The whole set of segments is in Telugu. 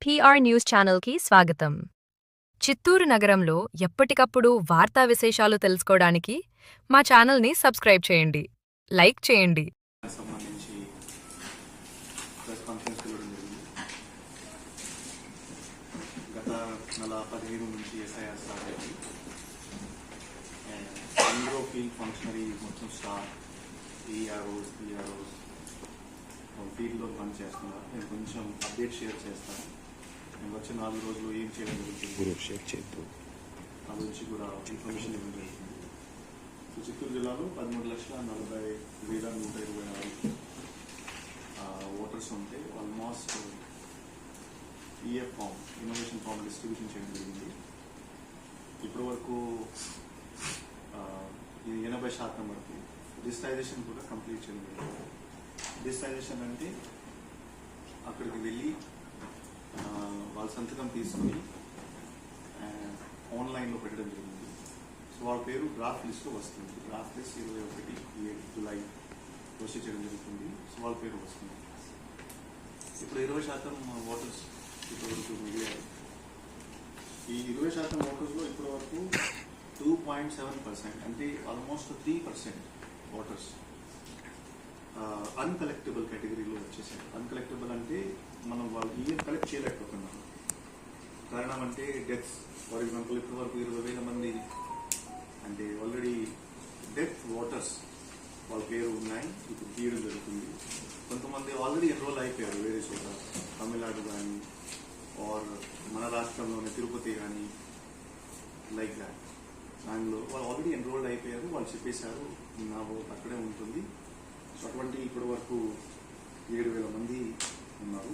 పిఆర్ న్యూస్ ఛానల్కి స్వాగతం. చిత్తూరు నగరంలో ఎప్పటికప్పుడు వార్తా విశేషాలు తెలుసుకోవడానికి మా ఛానల్ని సబ్స్క్రైబ్ చేయండి, లైక్ చేయండి. సంబంధించి ప్రెస్ కాన్ఫరెన్స్ ఇవ్వడం జరిగింది. గత నెల 15 నుంచి ఎస్ఐఆర్ స్టార్ట్ అయింది. అందులో ఫీల్డ్ ఫంక్షనరీ మొత్తం స్టాఫ్ ఈఆర్ఓస్ ఫీల్డ్లో పని చేస్తున్నారు. నేను కొంచెం అప్డేట్ షేర్ చేస్తాను. నేను వచ్చే 4 రోజులు ఏం చేయడం జరుగుతుంది షేర్ చేద్దాం ఆ గురించి కూడా ఇన్ఫర్మేషన్ ఇవ్వడం జరుగుతుంది. సో చిత్తూరు జిల్లాలో 13,40,126 ఓటర్స్ ఉంటే almost EF form innovation form distribution చేయడం జరిగింది. ఇప్పటి వరకు 80% వరకు డిజిటైజేషన్ కూడా కంప్లీట్ చేయడం జరిగింది. డిజిటైజేషన్ అంటే అక్కడికి వెళ్ళి వాళ్ళ సంతకం తీసుకుని ఆన్లైన్లో పెట్టడం జరిగింది. సో వాళ్ళ పేరు డ్రాఫ్ట్ లిస్ట్లో వస్తుంది. డ్రాఫ్ట్ లిస్ట్ 21 జూలై పోస్ట్ చేయడం జరుగుతుంది. సో వాళ్ళ పేరు వస్తుంది. ఇప్పుడు 20% ఓటర్స్ ఇప్పటివరకు మిగిలారు. ఈ 20% ఓటర్స్లో ఇప్పటివరకు 2.7% అంటే ఆల్మోస్ట్ 3% ఓటర్స్ అన్కలెక్టబుల్ కేటగిరీలో వచ్చేసారు. అన్కలెక్టబుల్ అంటే మనం వాళ్ళు ఈవెన్ కలెక్ట్ చేయలేకపోతున్నాం. కారణం అంటే డెత్స్. ఫర్ ఎగ్జాంపుల్ ఇప్పటి వరకు 20,000 మంది అంటే ఆల్రెడీ డెత్ ఓటర్స్ వాళ్ళ పేరు ఉన్నాయి, ఇప్పుడు తీయడం జరుగుతుంది. కొంతమంది ఆల్రెడీ ఎన్రోల్ అయిపోయారు వేరే చోట, తమిళనాడు కానీ ఆర్ మన రాష్ట్రంలోనే తిరుపతి కానీ లైక్ దాట్. దానిలో వాళ్ళు ఆల్రెడీ ఎన్రోల్డ్ అయిపోయారు, వాళ్ళు చెప్పేశారు నా ఓట్ అక్కడే ఉంటుంది. సో అటువంటి ఇప్పటి వరకు 7,000 మంది ఉన్నారు.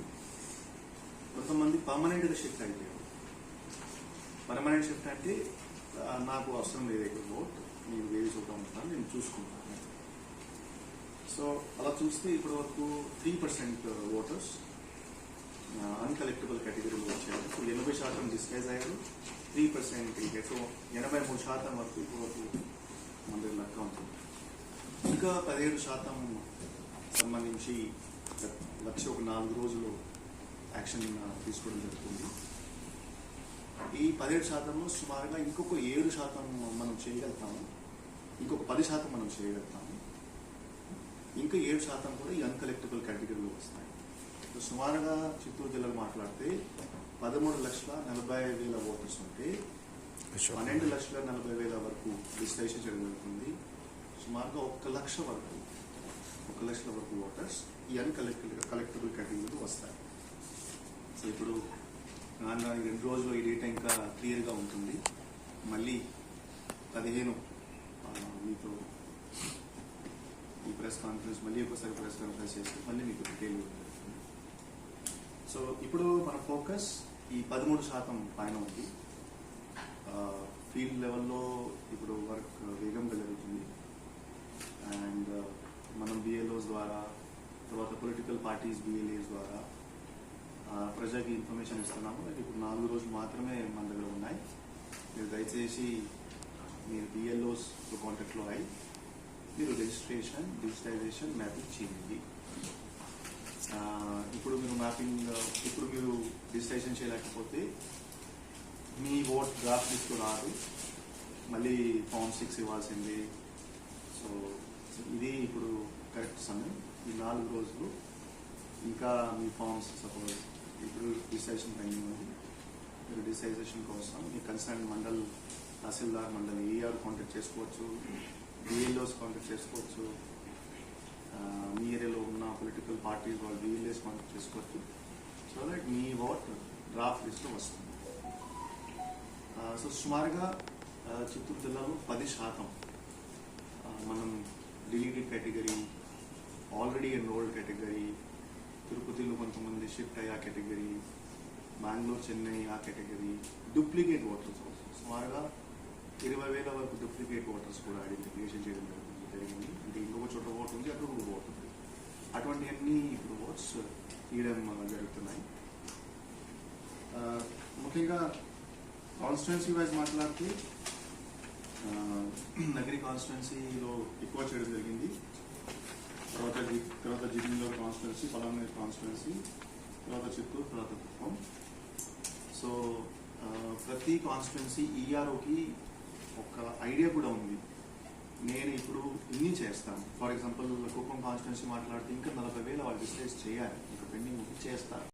కొంతమంది పర్మనెంట్గా షిఫ్ట్ అయిపోయారు. పర్మనెంట్ షిఫ్ట్ అంటే నాకు అవసరం లేదు ఇక్కడ ఓట్, నేను వేరే చోట ఉంటాను, నేను చూసుకుంటాను. సో అలా చూస్తే ఇప్పటి వరకు 3% ఓటర్స్ అన్కలెక్టబుల్ కేటగిరీలో వచ్చారు. సో 80% డిస్కైజ్ అయ్యారు, 3% సో 83% వరకు ఇప్పటి వరకు మన దగ్గర లెక్క ఉంటుంది. ఇంకా 17% సంబంధించి లక్ష ఒక 4 రోజులు యాక్షన్ తీసుకోవడం జరుగుతుంది. ఈ 17%లో సుమారుగా ఇంకొక 7% మనం చేయగలుగుతాము, ఇంకొక 10% మనం చేయగలుగుతాము, ఇంకా 7% కూడా ఈ అన్కలెక్టబుల్ కేటగిరీలో వస్తాయి. సో సుమారుగా చిత్తూరు జిల్లాలో మాట్లాడితే 13,40,000 ఓటర్స్ ఉంటే 12,40,000 వరకు రిజిస్ట్రేషన్ చేయడం జరుగుతుంది. సుమారుగా 1,00,000 వరకు ఓటర్స్ ఈ కలెక్టబుల్ కేటగిరీలో వస్తాయి. సో ఇప్పుడు 2 రోజుల్లో ఈ డేటా ఇంకా క్లియర్గా ఉంటుంది. మళ్ళీ 15 మీతో ఈ ప్రెస్ కాన్ఫరెన్స్ మళ్ళీ ఒకసారి ప్రెస్ కాన్ఫరెన్స్ చేసి మళ్ళీ మీకు డీటెయిల్ ఉంటుంది. సో ఇప్పుడు మన ఫోకస్ ఈ 13% పైన ఉంది. ఫీల్డ్ లెవెల్లో ఇప్పుడు వర్క్ వేగంగా జరుగుతుంది. అండ్ మనం బిఎల్ఓస్ ద్వారా, తర్వాత పొలిటికల్ పార్టీస్ BLAs ద్వారా ప్రజలకి ఇన్ఫర్మేషన్ ఇస్తున్నాము. ఇప్పుడు 4 రోజులు మాత్రమే మన దగ్గర ఉన్నాయి. మీరు దయచేసి మీరు BLOస్తో కాంటాక్ట్లో అయ్యి మీరు రిజిస్ట్రేషన్, డిజిటైజేషన్, మ్యాపింగ్ చేయండి. ఇప్పుడు మీరు డిజిటైజేషన్ చేయలేకపోతే మీ ఓట్ డ్రాఫ్ట్ లిస్ట్లో రాదు, మళ్ళీ ఫామ్ 6 ఇవ్వాల్సింది. సో ఇది ఇప్పుడు కరెక్ట్ సమయం. ఈ 4 రోజులు ఇంకా మీ ఫామ్స్ సపోజ్ ఇప్పుడు డిజిటైజేషన్ పెండింగ్ ఉంది. మీరు డిజిటైజేషన్ కోసం మీ కన్సర్న్ మండల్, తహసీల్దార్ మండల్ ఏఆర్ కాంటాక్ట్ చేసుకోవచ్చు, BLOస్ కాంటాక్ట్ చేసుకోవచ్చు, మీ ఏరియాలో ఉన్న పొలిటికల్ పార్టీస్ వాళ్ళు BLAs కాంటాక్ట్ చేసుకోవచ్చు. So that me vote draft లిస్ట్లో వస్తుంది. సో సుమారుగా చిత్తూరు జిల్లాలో 10% మనం deleted category, already enrolled category, తిరుపతిలో కొంతమంది షిఫ్ట్ అయ్యే కేటగిరీ, బెంగళూరు, చెన్నై ఆ కేటగిరీ, డూప్లికేట్ ఓటర్స్ సుమారుగా 20,000 వరకు డూప్లికేట్ ఓటర్స్ కూడా ఐడెంటిఫికేషన్ చేయడం జరిగింది. అంటే ఇంకొక చోట ఓటు ఉంది, అక్కడ ఒక ఓటు ఉంది. అటువంటి అన్ని ఇప్పుడు ఓట్స్ తీయడం జరుగుతున్నాయి. ముఖ్యంగా కాన్స్టిట్యున్సీ వైజ్ మాట్లాడితే నగరి కాన్స్టిట్యున్సీలో ఎక్కువ చేయడం జరిగింది. తర్వాత జిల్లాలో కాన్స్టిట్యున్సీ, పలానా కాన్స్టిట్యున్సీ, తర్వాత చిత్తూరు, తర్వాత కుప్పం, సో ప్రతి కాన్స్టిట్యున్సీ ఈఆర్ఓకి ఒక ఐడియా కూడా ఉంది. నేను ఇప్పుడు ఇన్ని చేస్తాను. ఫర్ ఎగ్జాంపుల్ కుప్పం కాన్స్టిట్యున్సీ మాట్లాడితే ఇంకా 40,000 వాళ్ళు డిస్కస్ చేయాలి, ఇంకా పెండింగ్ చేస్తారు.